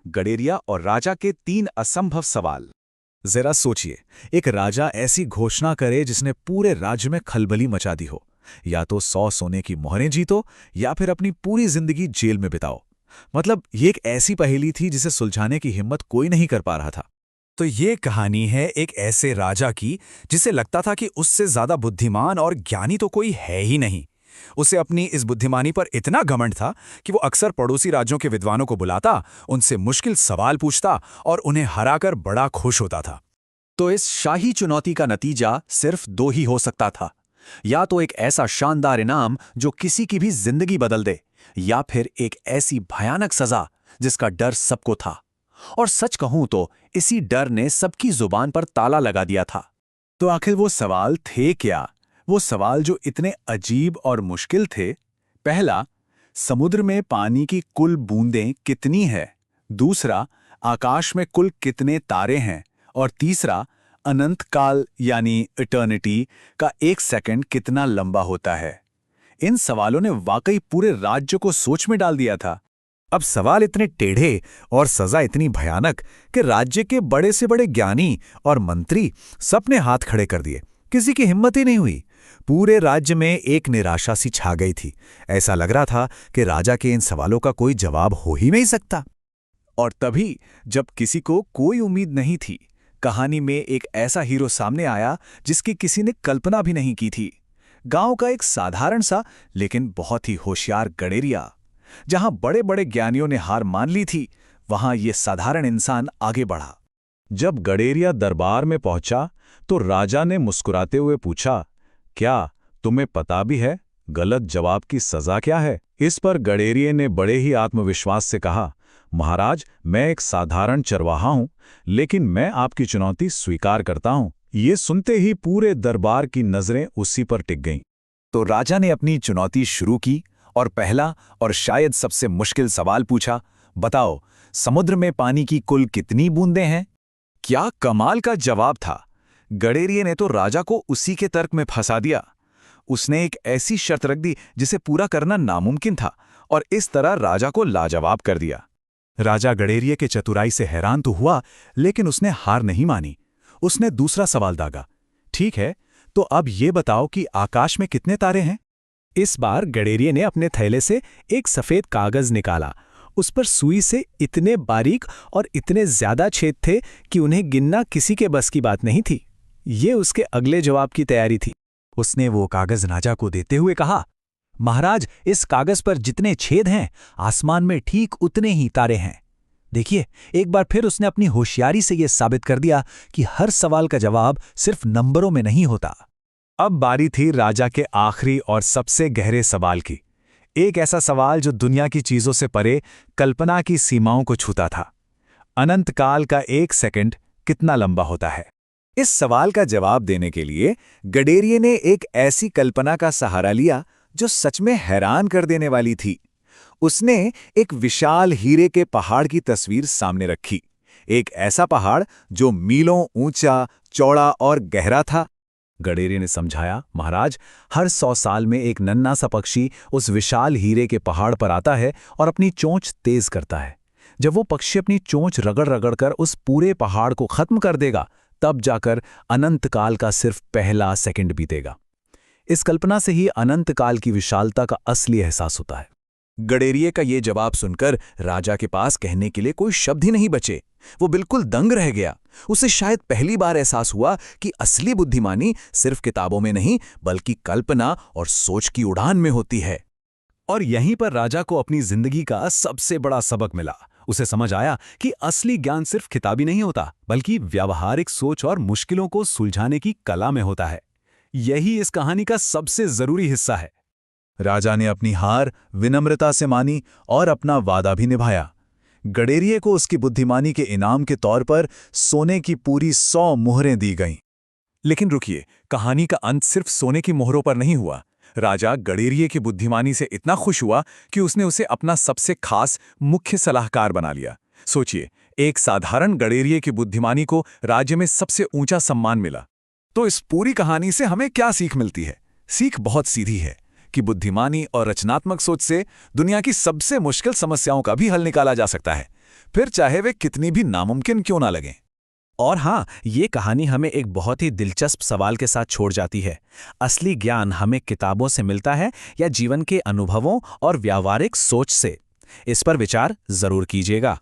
गडेरिया और राजा के 3 असंभव सवाल। जरा सोचिए, एक राजा ऐसी घोषणा करे जिसने पूरे राज्य में खलबली मचा दी हो। या तो 100 सोने की मोहरें जीतो या फिर अपनी पूरी जिंदगी जेल में बिताओ। मतलब ये एक ऐसी पहेली थी जिसे सुलझाने की हिम्मत कोई नहीं कर पा रहा था। तो ये कहानी है एक ऐसे राजा की जिसे लगता था कि उससे ज्यादा बुद्धिमान और ज्ञानी तो कोई है ही नहीं। उसे अपनी इस बुद्धिमानी पर इतना घमंड था कि वो अक्सर पड़ोसी राज्यों के विद्वानों को बुलाता, उनसे मुश्किल सवाल पूछता और उन्हें हराकर बड़ा खुश होता था। तो इस शाही चुनौती का नतीजा सिर्फ 2 ही हो सकता था। या तो एक ऐसा शानदार इनाम जो किसी की भी जिंदगी बदल दे, या फिर एक ऐसी भयानक सजा जिसका डर सबको था। और सच कहूं तो इसी डर ने सबकी जुबान पर ताला लगा दिया था। तो आखिर वो सवाल थे क्या? वो सवाल जो इतने अजीब और मुश्किल थे। पहला, समुद्र में पानी की कुल बूंदें कितनी है? दूसरा, आकाश में कुल कितने तारे हैं? और तीसरा, अनंत काल यानी इटर्निटी का 1 सेकंड कितना लंबा होता है? इन सवालों ने वाकई पूरे राज्य को सोच में डाल दिया था। अब सवाल इतने टेढ़े और सजा इतनी भयानक कि राज्य के बड़े से बड़े ज्ञानी और मंत्री सबने हाथ खड़े कर दिए। किसी की हिम्मत ही नहीं हुई। पूरे राज्य में एक निराशा सी छा गई थी। ऐसा लग रहा था कि राजा के इन सवालों का कोई जवाब हो ही नहीं सकता। और तभी, जब किसी को कोई उम्मीद नहीं थी, कहानी में एक ऐसा हीरो सामने आया जिसकी किसी ने कल्पना भी नहीं की थी। गांव का एक साधारण सा लेकिन बहुत ही होशियार गडेरिया। जहां बड़े बड़े ज्ञानियों ने हार मान ली थी, वहां यह साधारण इंसान आगे बढ़ा। जब गडेरिया दरबार में पहुंचा तो राजा ने मुस्कुराते हुए पूछा, क्या तुम्हें पता भी है गलत जवाब की सजा क्या है? इस पर गडेरिये ने बड़े ही आत्मविश्वास से कहा, महाराज, मैं एक साधारण चरवाहा हूं, लेकिन मैं आपकी चुनौती स्वीकार करता हूं। ये सुनते ही पूरे दरबार की नजरें उसी पर टिक गईं। तो राजा ने अपनी चुनौती शुरू की और पहला और शायद सबसे मुश्किल सवाल पूछा, बताओ, समुद्र में पानी की कुल कितनी बूंदें हैं? क्या कमाल का जवाब था! गडेरिये ने तो राजा को उसी के तर्क में फंसा दिया। उसने एक ऐसी शर्त रख दी जिसे पूरा करना नामुमकिन था और इस तरह राजा को लाजवाब कर दिया। राजा गडेरिये के चतुराई से हैरान तो हुआ, लेकिन उसने हार नहीं मानी। उसने दूसरा सवाल दागा, ठीक है, तो अब ये बताओ कि आकाश में कितने तारे हैं? इस बार गडेरिये ने अपने थैले से एक सफेद कागज निकाला। उस पर सुई से इतने बारीक और इतने ज्यादा छेद थे कि उन्हें गिनना किसी के बस की बात नहीं थी। ये उसके अगले जवाब की तैयारी थी। उसने वो कागज राजा को देते हुए कहा, महाराज, इस कागज पर जितने छेद हैं, आसमान में ठीक उतने ही तारे हैं। देखिए, एक बार फिर उसने अपनी होशियारी से यह साबित कर दिया कि हर सवाल का जवाब सिर्फ नंबरों में नहीं होता। अब बारी थी राजा के आखिरी और सबसे गहरे सवाल की। एक ऐसा सवाल जो दुनिया की चीजों से परे कल्पना की सीमाओं को छूता था। अनंत काल का 1 सेकंड कितना लंबा होता है? इस सवाल का जवाब देने के लिए गडेरिये ने एक ऐसी कल्पना का सहारा लिया जो सच में हैरान कर देने वाली थी। उसने एक विशाल हीरे के पहाड़ की तस्वीर सामने रखी। एक ऐसा पहाड़ जो मीलों ऊंचा, चौड़ा और गहरा था। गडेरिये ने समझाया, महाराज, हर 100 साल में एक नन्हा सा पक्षी उस विशाल हीरे के पहाड़ पर आता है और अपनी चोंच तेज करता है। जब वो पक्षी अपनी चोंच रगड़ रगड़ कर उस पूरे पहाड़ को खत्म कर देगा, तब जाकर अनंत काल का सिर्फ पहला सेकंड बीतेगा। इस कल्पना से ही अनंत काल की विशालता का असली एहसास होता है। गडेरिये का ये जवाब सुनकर राजा के पास कहने के लिए कोई शब्द ही नहीं बचे। वो बिल्कुल दंग रह गया। उसे शायद पहली बार एहसास हुआ कि असली बुद्धिमानी सिर्फ किताबों में नहीं, बल्कि कल्पना और सोच की उड़ान में होती है। और यहीं पर राजा को अपनी जिंदगी का सबसे बड़ा सबक मिला। उसे समझ आया कि असली ज्ञान सिर्फ किताबी नहीं होता, बल्कि व्यावहारिक सोच और मुश्किलों को सुलझाने की कला में होता है। यही इस कहानी का सबसे जरूरी हिस्सा है। राजा ने अपनी हार विनम्रता से मानी और अपना वादा भी निभाया। गडेरिये को उसकी बुद्धिमानी के इनाम के तौर पर सोने की पूरी 100 मोहरें दी गईं। लेकिन रुकिए, कहानी का अंत सिर्फ सोने की मोहरों पर नहीं हुआ। राजा गडेरिये की बुद्धिमानी से इतना खुश हुआ कि उसने उसे अपना सबसे खास मुख्य सलाहकार बना लिया। सोचिए, एक साधारण गडेरिये की बुद्धिमानी को राज्य में सबसे ऊंचा सम्मान मिला। तो इस पूरी कहानी से हमें क्या सीख मिलती है? सीख बहुत सीधी है कि बुद्धिमानी और रचनात्मक सोच से दुनिया की सबसे मुश्किल समस्याओं का भी हल निकाला जा सकता है। फिर चाहे वे कितनी भी नामुमकिन क्यों ना लगें। और हाँ, ये कहानी हमें एक बहुत ही दिलचस्प सवाल के साथ छोड़ जाती है। असली ज्ञान हमें किताबों से मिलता है या जीवन के अनुभवों और व्यावहारिक सोच से? इस पर विचार जरूर कीजिएगा।